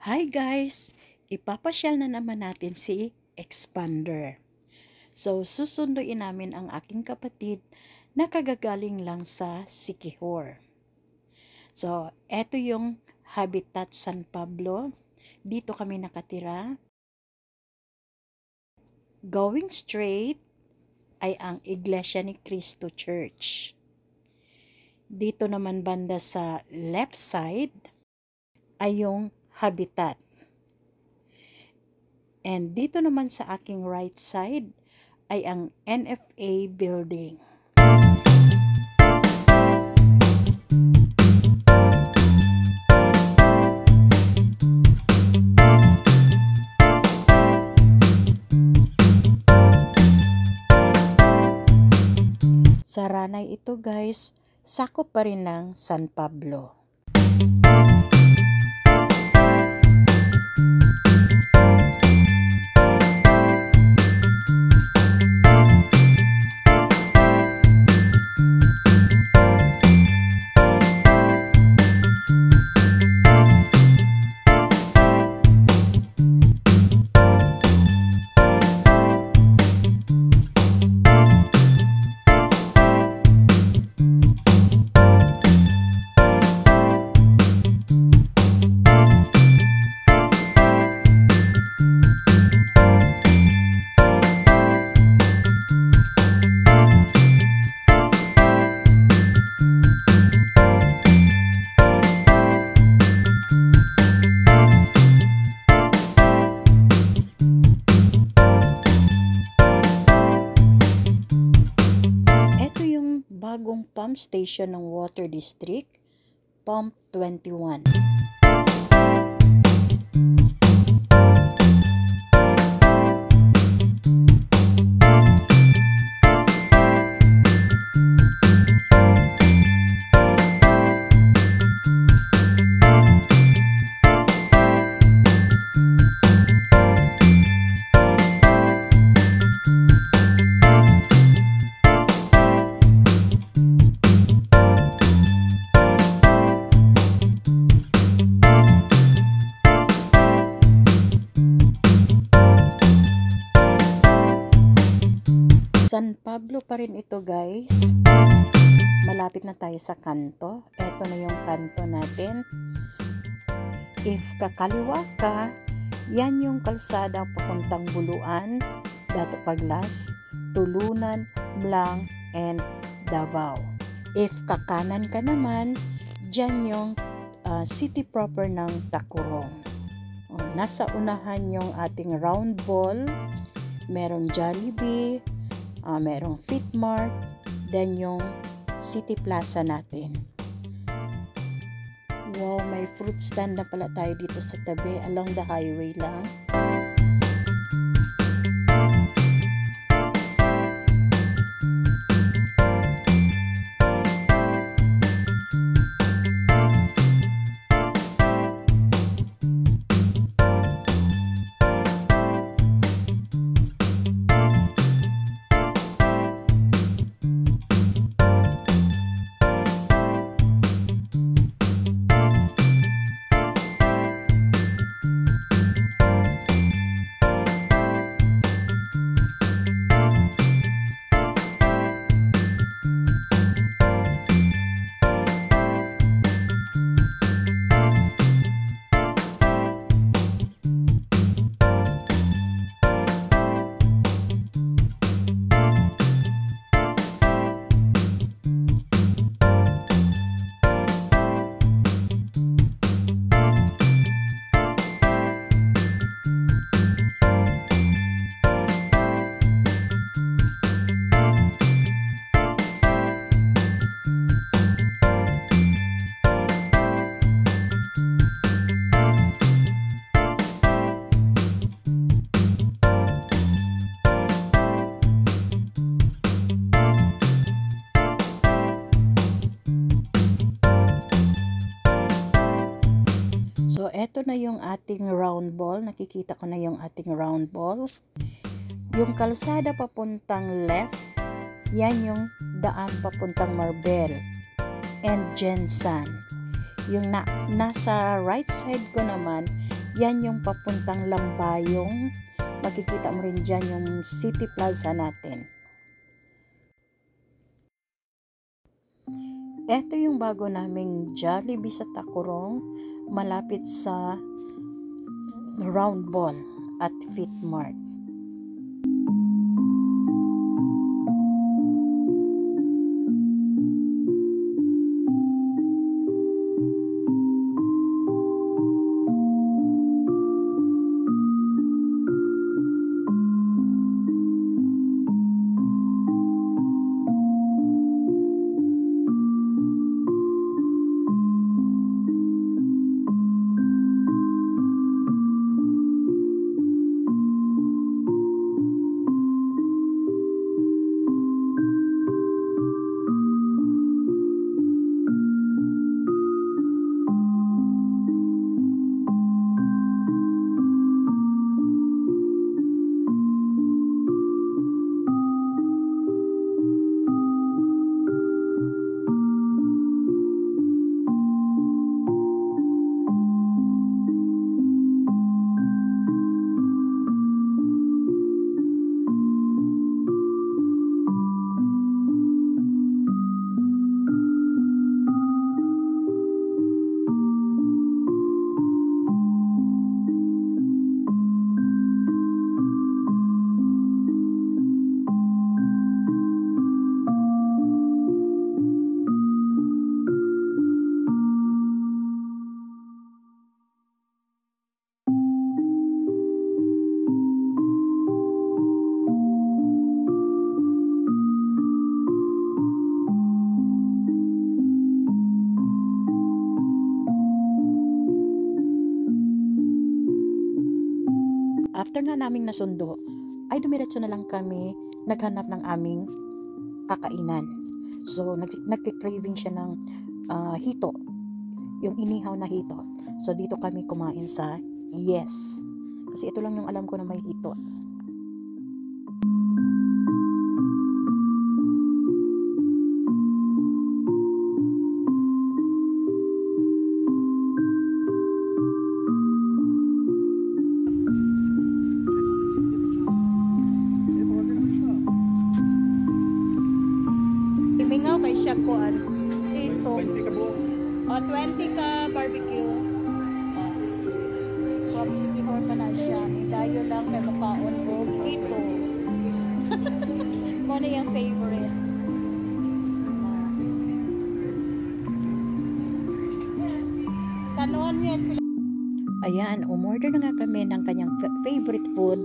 Hi guys! Ipapasyal na naman natin si Expander. So, susunduin namin ang aking kapatid na kagagaling lang sa Siquijor. So, eto yung Habitat San Pablo. Dito kami nakatira. Going straight ay ang Iglesia ni Cristo Church. Dito naman banda sa left side ay yung Habitat. And dito naman sa aking right side ay ang NFA building. Sa Ranay ito guys, sakop pa rin ng San Pablo. Bagong pump station ng Water District, Pump 21. San Pablo pa rin ito guys. Malapit na tayo sa kanto. Ito na yung kanto natin. If kakaliwa ka, yan yung kalsada papuntang Buluan, Dato Paglas, Tulunan, Blang, and Davao. If kakanan ka naman, dyan yung city proper ng Tacurong. Nasa unahan yung ating round ball, merong Jollibee, merong Fitmart, then yung City Plaza natin. Wow, may fruit stand na pala tayo dito sa tabi, along the highway lang. So, eto na yung ating round ball. Nakikita ko na yung ating round ball. Yung kalsada papuntang left, yan yung daan papuntang Marbel and Jensan. Yung nasa right side ko naman, Yan yung papuntang Lambayong. Makikita mo rin dyan yung City Plaza natin. Ito yung bago naming Jollibee sa Tacorong, malapit sa Round Ball at Fitmart. After nga naming nasundo, ay dumiretso na lang kami naghanap ng aming kakainan. So, nagki-craving siya ng hito, yung inihaw na hito. So, dito kami kumain sa Yes. Kasi ito lang yung alam ko na may hito. Mingaw kay siya ko ito. 20 ka barbecue. From City Hall pa na siya. Dayo lang kay makaon ko ito. Mo na yung favorite. Kanon yan. Ayan, umorder na nga kami ng kanyang favorite food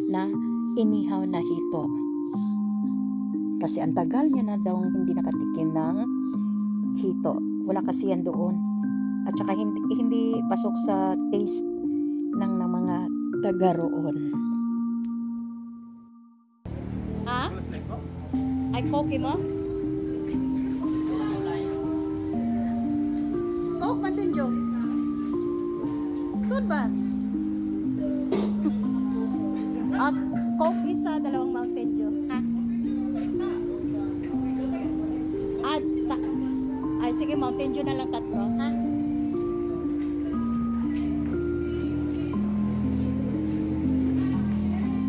na inihaw na hito. Kasi ang tagal niya na daw hindi nakatikim ng hito. Wala kasi yan doon. At saka hindi pasok sa taste ng mga taga roon. Ha? Ay, Coke mo? Coke, Matunjo? Good ba? At Coke isa, dalawang Mountain Dew. Ha? Ay, sige, Mountain Dew na lang tatlo, ha?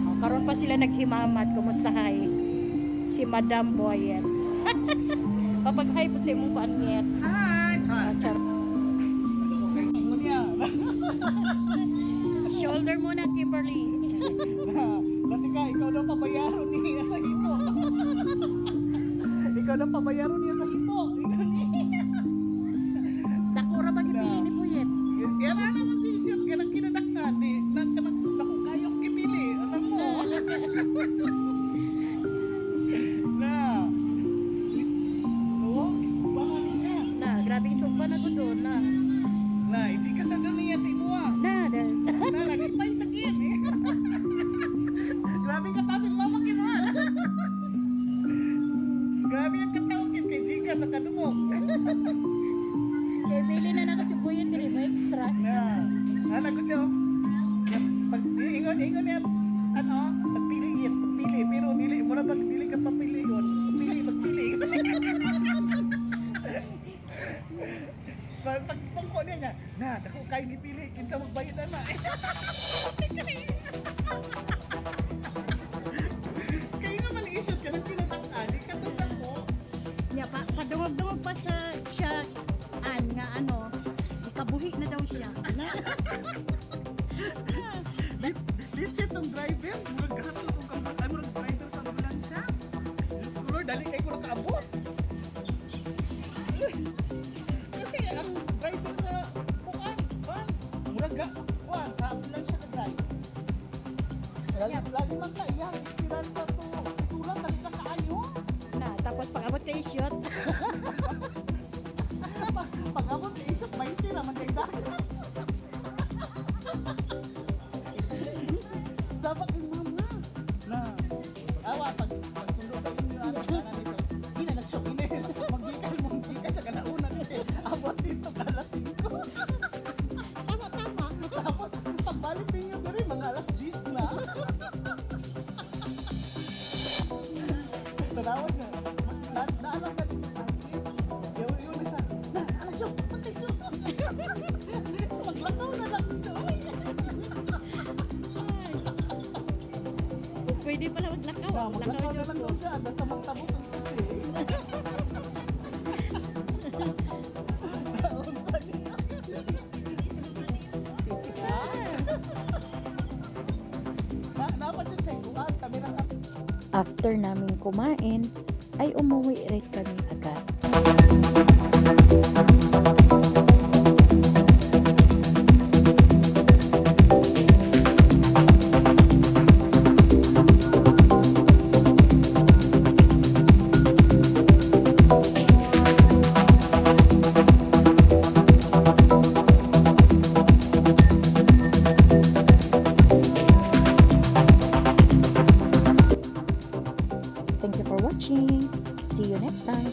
Oh, karon pa sila naghimamat. Kumusta, hay? Si Madam Boyet. Papag-hi po sa imong paangyet. Hi! Shoulder muna, Kimberly. Dati ka, ikaw daw pabayaron niya sa hito. Ikaw daw pabayaron niya sa hito. Dakura ba gipili ni Boyet? Yan na naman si Siyot. Yan ang kinadakkan. Naku kayong kipili. Alam mo. Na. Oo, baka ni siya. Na, grabing sumpa na ko doon, na. Na, hindi ka sa doon niya sa imuha. Na, Na, nagipay sakit. Grabe ka tasin mama kinuha. Grabe ang katawagin kay Jika sa kadumog. Kaya bili na na kasi Boyet, hindi mo extra. Na, nagot siya. Pag ingon niya, ano, pagpili, pero dili mo na pagpili ka papili yun. Magpili. Pagpangko niya, na, dako kayo gipili, kinsa magbayad na. Kayo nga mali-isot ka ng tinatakal, ikatutak mo. Nya padungog-dungog pa sa siya nga ano, ikabuhi na daw siya. Legit tong driver, murag gato tong kampatay, murag driver sa ambulansya. Diyos ko Lord, dali kayo ko nakaabot. Kasi ang driver sa bukan, van, murag gato, sa ambulansya ka drive. Lagi man ka, iyang esperanza to, isulat, ang kakaayo. Na tapos pag-abot kay shoot. Pag-abot ka isot, 20 naman kayo dahil. Dapat yung mama. Na. Awa, pag sundo sa inyo, ano nito. Hindi na nag-shock ini. Magkikay, tsaka nauna nito. Abot dito, alas 5. Tama. Tapos, pagbalik ninyo dito rin, mga alas 10 na. Tanawa siya. Naalam ka dito. Yun isa. Na, alas 10. Pantay 10. Maglakaw na lang siya. Pwede pala maglakaw. Maglakaw na lang daw siya. Basta magtabok ang kutsi. Naunsa niya. Dapat yung check-uan. Kami lang After namin kumain, ay umuwi rin kami agad. Thank you for watching. See you next time.